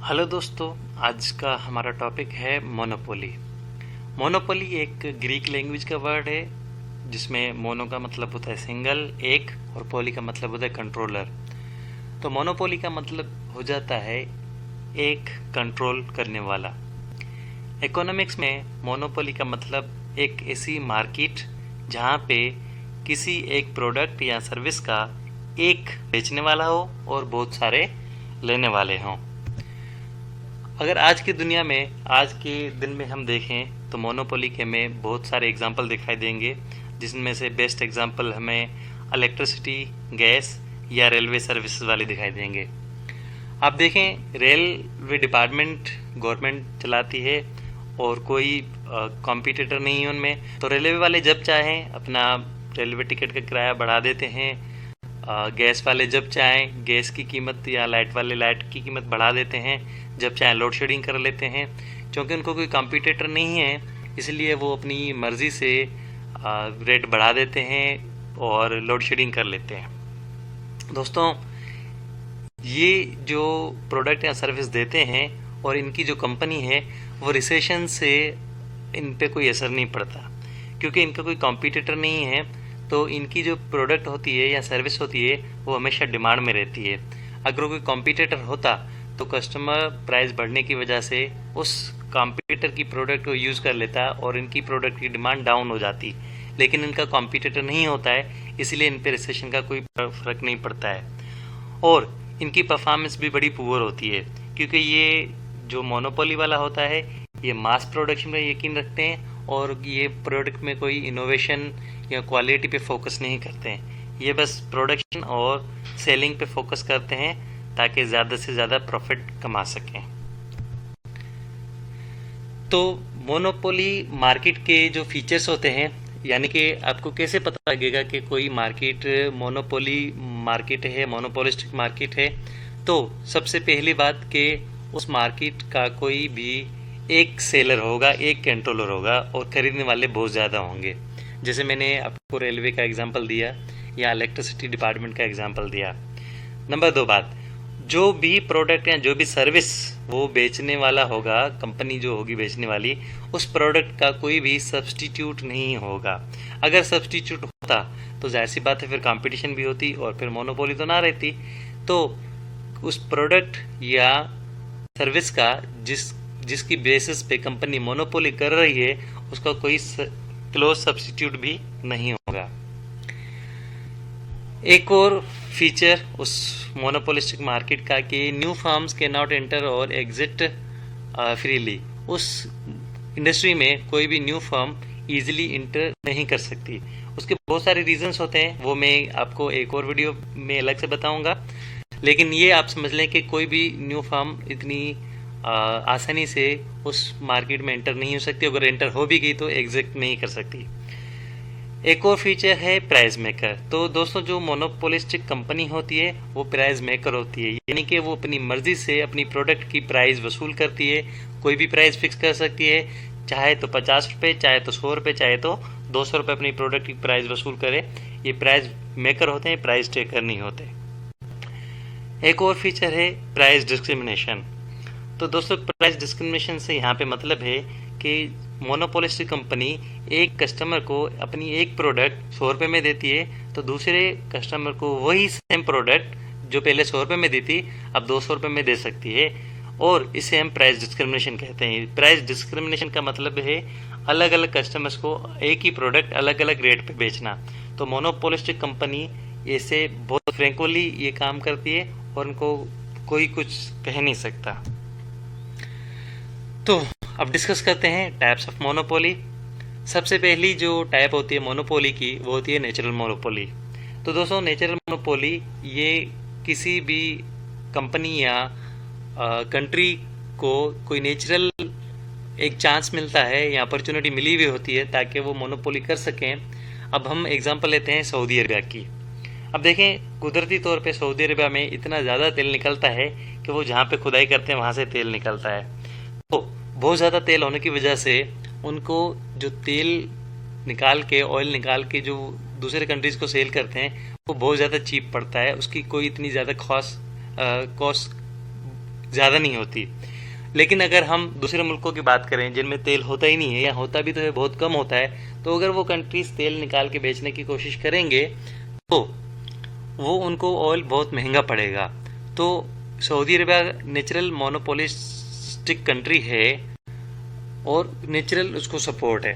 Hello दोस्तों, आज का हमारा टॉपिक है मोनोपोली। मोनोपोली एक ग्रीक लैंग्वेज का वर्ड है जिसमें मोनो का मतलब होता है सिंगल, एक, और पोली का मतलब होता है कंट्रोलर। तो मोनोपोली का मतलब हो जाता है एक कंट्रोल करने वाला। इकोनॉमिक्स में मोनोपोली का मतलब एक ऐसी मार्केट जहाँ पे किसी एक प्रोडक्ट या सर्विस का एक बेचने वाला हो और बहुत सारे लेने वाले हों। अगर आज की दुनिया में, आज के दिन में हम देखें तो मोनोपोली के में बहुत सारे एग्जाम्पल दिखाई देंगे, जिसमें से बेस्ट एग्जाम्पल हमें इलेक्ट्रिसिटी, गैस या रेलवे सर्विसेज वाले दिखाई देंगे। आप देखें, रेलवे डिपार्टमेंट गवर्नमेंट चलाती है और कोई कॉम्पिटिटर नहीं है उनमें। तो रेलवे वाले जब चाहें अपना रेलवे टिकट का किराया बढ़ा देते हैं, गैस वाले जब चाहें गैस की कीमत या लाइट वाले लाइट की कीमत बढ़ा देते हैं, जब चाहें लोड शेडिंग कर लेते हैं। क्योंकि उनको कोई कॉम्पिटिटर नहीं है, इसलिए वो अपनी मर्ज़ी से रेट बढ़ा देते हैं और लोड शेडिंग कर लेते हैं। दोस्तों, ये जो प्रोडक्ट या सर्विस देते हैं और इनकी जो कंपनी है वो रिसेशन से इन पे कोई असर नहीं पड़ता, क्योंकि इनका कोई कॉम्पिटिटर नहीं है। तो इनकी जो प्रोडक्ट होती है या सर्विस होती है वो हमेशा डिमांड में रहती है। अगर कोई कॉम्पिटिटर होता तो कस्टमर प्राइस बढ़ने की वजह से उस कॉम्पिटिटर की प्रोडक्ट को यूज़ कर लेता और इनकी प्रोडक्ट की डिमांड डाउन हो जाती। लेकिन इनका कॉम्पिटिटर नहीं होता है, इसलिए इन पे रिसेशन का कोई फ़र्क नहीं पड़ता है और इनकी परफॉर्मेंस भी बड़ी पुअर होती है, क्योंकि ये जो मोनोपोली वाला होता है ये मास प्रोडक्शन में यकीन रखते हैं और ये प्रोडक्ट में कोई इनोवेशन या क्वालिटी पे फोकस नहीं करते हैं। ये बस प्रोडक्शन और सेलिंग पे फोकस करते हैं ताकि ज़्यादा से ज़्यादा प्रॉफिट कमा सकें। तो मोनोपोली मार्केट के जो फीचर्स होते हैं, यानी कि आपको कैसे पता लगेगा कि कोई मार्केट मोनोपोली मार्केट है, मोनोपोलिस्टिक मार्केट है। तो सबसे पहली बात कि उस मार्केट का कोई भी एक सेलर होगा, एक कंट्रोलर होगा और खरीदने वाले बहुत ज़्यादा होंगे। जैसे मैंने आपको रेलवे का एग्जांपल दिया या इलेक्ट्रिसिटी डिपार्टमेंट का एग्जांपल दिया। नंबर 2 बात, जो भी प्रोडक्ट या जो भी सर्विस वो बेचने वाला होगा, कंपनी जो होगी बेचने वाली, उस प्रोडक्ट का कोई भी सब्स्टिट्यूट नहीं होगा। अगर सब्स्टिट्यूट होता तो जाहिर सी बात है फिर कंपटीशन भी होती और फिर मोनोपोली तो ना रहती। तो उस प्रोडक्ट या सर्विस का जिसकी बेसिस पे कंपनी मोनोपोली कर रही है उसका कोई क्लोज सब्स्टिट्यूट भी नहीं होगा। एक और फीचर उस मोनोपोलिस्टिक मार्केट का कि न्यू फर्म्स के नॉट एंटर और एग्जिट फ्रीली। उस इंडस्ट्री में कोई भी न्यू फर्म इजीली इंटर नहीं कर सकती। उसके बहुत सारे रीजंस होते हैं, वो मैं आपको एक और वीडियो में अलग से बताऊंगा। लेकिन ये आप समझ लें कि कोई भी न्यू फर्म इतनी आसानी से उस मार्केट में एंटर नहीं हो सकती। अगर एंटर हो भी गई तो एग्जिट नहीं कर सकती। एक और फीचर है प्राइस मेकर। तो दोस्तों, जो मोनोपोलिस्टिक कंपनी होती है वो प्राइस मेकर होती है, यानी कि वो अपनी मर्जी से अपनी प्रोडक्ट की प्राइस वसूल करती है। कोई भी प्राइस फिक्स कर सकती है, चाहे तो 50 रुपये, चाहे तो 100 रुपये, चाहे तो 200 रुपये अपनी प्रोडक्ट की प्राइस वसूल करे। ये प्राइस मेकर होते हैं, प्राइस टेकर नहीं होते। एक और फीचर है प्राइस डिस्क्रिमिनेशन। तो दोस्तों, प्राइस डिस्क्रिमिनेशन से यहाँ पे मतलब है कि मोनोपोलिस्टिक कंपनी एक कस्टमर को अपनी एक प्रोडक्ट 100 रुपये में देती है तो दूसरे कस्टमर को वही सेम प्रोडक्ट जो पहले 100 रुपये में दी थी अब 200 रुपये में दे सकती है, और इसे हम प्राइस डिस्क्रिमिनेशन कहते हैं। प्राइस डिस्क्रिमिनेशन का मतलब है अलग अलग कस्टमर्स को एक ही प्रोडक्ट अलग अलग रेट पे बेचना। तो मोनोपोलिस्टिक कंपनी ऐसे बहुत फ्रेंकली ये काम करती है और उनको कोई कुछ कह नहीं सकता। तो अब डिस्कस करते हैं टाइप्स ऑफ मोनोपोली। सबसे पहली जो टाइप होती है मोनोपोली की वो होती है नेचुरल मोनोपोली। तो दोस्तों, नेचुरल मोनोपोली ये किसी भी कंपनी या कंट्री को कोई नेचुरल एक चांस मिलता है या अपॉर्चुनिटी मिली हुई होती है ताकि वो मोनोपोली कर सकें। अब हम एग्जांपल लेते हैं सऊदी अरबिया की। अब देखें, कुदरती तौर पे सऊदी अरबिया में इतना ज़्यादा तेल निकलता है कि वो जहाँ पे खुदाई करते हैं वहाँ से तेल निकलता है। तो बहुत ज़्यादा तेल होने की वजह से उनको जो तेल निकाल के, ऑयल निकाल के जो दूसरे कंट्रीज़ को सेल करते हैं वो बहुत ज़्यादा चीप पड़ता है। उसकी कोई इतनी ज़्यादा कॉस्ट ज़्यादा नहीं होती। लेकिन अगर हम दूसरे मुल्कों की बात करें जिनमें तेल होता ही नहीं है या होता भी तो है बहुत कम होता है, तो अगर वो कंट्रीज तेल निकाल के बेचने की कोशिश करेंगे तो वो उनको ऑयल बहुत महंगा पड़ेगा। तो Saudi Arabia natural monopolistic country है और नेचुरल उसको सपोर्ट है।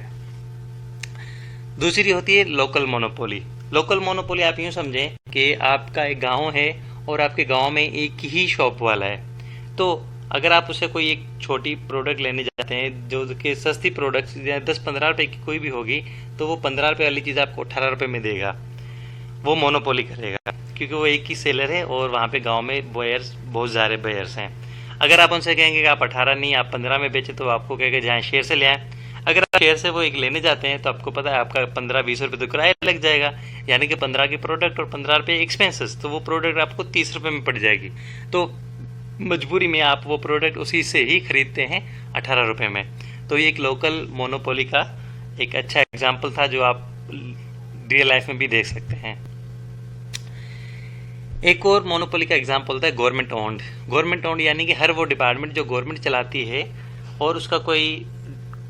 दूसरी होती है लोकल मोनोपोली। लोकल मोनोपोली आप यूँ समझें कि आपका एक गांव है और आपके गांव में एक ही शॉप वाला है। तो अगर आप उससे कोई एक छोटी प्रोडक्ट लेने जाते हैं जो कि सस्ती प्रोडक्ट 10-15 रुपए की कोई भी होगी, तो वो 15 रुपए वाली चीज़ आपको 18 रुपए में देगा। वो मोनोपोली करेगा क्योंकि वो एक ही सेलर है और वहाँ पे गांव में बायर्स बहुत सारे बायर्स हैं। अगर आप उनसे कहेंगे कि आप 18 नहीं आप 15 में बेचे, तो आपको कहेंगे जहाँ शेयर से ले आए। अगर आप शेयर से वो एक लेने जाते हैं तो आपको पता है आपका 15-20 रुपये तो किराया लग जाएगा, यानी कि 15 की प्रोडक्ट और 15 रुपये एक्सपेंसेस, तो वो प्रोडक्ट आपको 30 रुपये में पड़ जाएगी। तो मजबूरी में आप वो प्रोडक्ट उसी से ही खरीदते हैं 18 रुपये में। तो ये एक लोकल मोनोपोली का एक अच्छा एग्जाम्पल था जो आप रियल लाइफ में भी देख सकते हैं। एक और मोनोपोली का एग्जाम्पल था गवर्नमेंट ओन्ड। गवर्नमेंट ओन्ड यानी कि हर वो डिपार्टमेंट जो गवर्नमेंट चलाती है और उसका कोई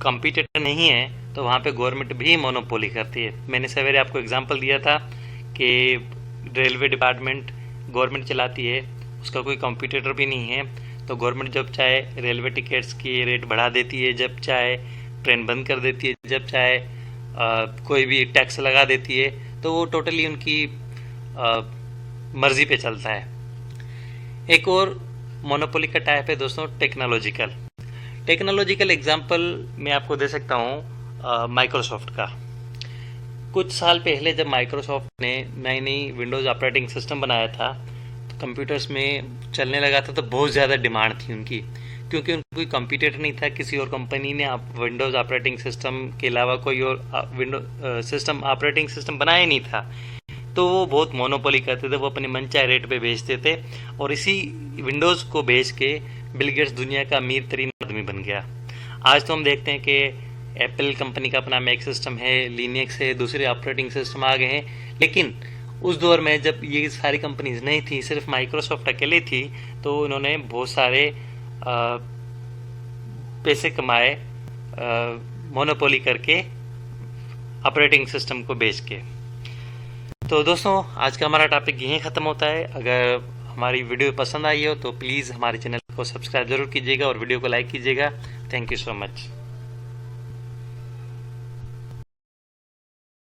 कंपटीटर नहीं है, तो वहाँ पे गवर्नमेंट भी मोनोपोली करती है। मैंने सवेरे आपको एग्जांपल दिया था कि रेलवे डिपार्टमेंट गवर्नमेंट चलाती है, उसका कोई कंपटीटर भी नहीं है, तो गवर्नमेंट जब चाहे रेलवे टिकट्स की रेट बढ़ा देती है, जब चाहे ट्रेन बंद कर देती है, जब चाहे कोई भी टैक्स लगा देती है, तो वो टोटली उनकी मर्जी पे चलता है। एक और मोनोपोली का टाइप है दोस्तों टेक्नोलॉजिकल। टेक्नोलॉजिकल एग्जांपल मैं आपको दे सकता हूँ माइक्रोसॉफ्ट का। कुछ साल पहले जब माइक्रोसॉफ्ट ने नई नई विंडोज़ ऑपरेटिंग सिस्टम बनाया था, तो कंप्यूटर्स में चलने लगा था, तो बहुत ज़्यादा डिमांड थी उनकी, क्योंकि उनका कोई कंपटीटर नहीं था। किसी और कंपनी ने विंडोज़ ऑपरेटिंग सिस्टम के अलावा कोई और ऑपरेटिंग सिस्टम बनाया नहीं था। तो वो बहुत मोनोपोली करते थे, वो अपने मनचाहे रेट पे बेचते थे और इसी विंडोज़ को बेच के बिल गेट्स दुनिया का अमीर तरीन आदमी बन गया। आज तो हम देखते हैं कि एप्पल कंपनी का अपना मैक सिस्टम है, लिनक्स है, दूसरे ऑपरेटिंग सिस्टम आ गए हैं। लेकिन उस दौर में जब ये सारी कंपनीज नहीं थी, सिर्फ माइक्रोसॉफ्ट अकेले थी, तो इन्होंने बहुत सारे पैसे कमाए मोनोपोली करके ऑपरेटिंग सिस्टम को बेच के। तो दोस्तों आज का हमारा टॉपिक यहीं ख़त्म होता है। अगर हमारी वीडियो पसंद आई हो तो प्लीज़ हमारे चैनल को सब्सक्राइब ज़रूर कीजिएगा और वीडियो को लाइक कीजिएगा। Thank you so much.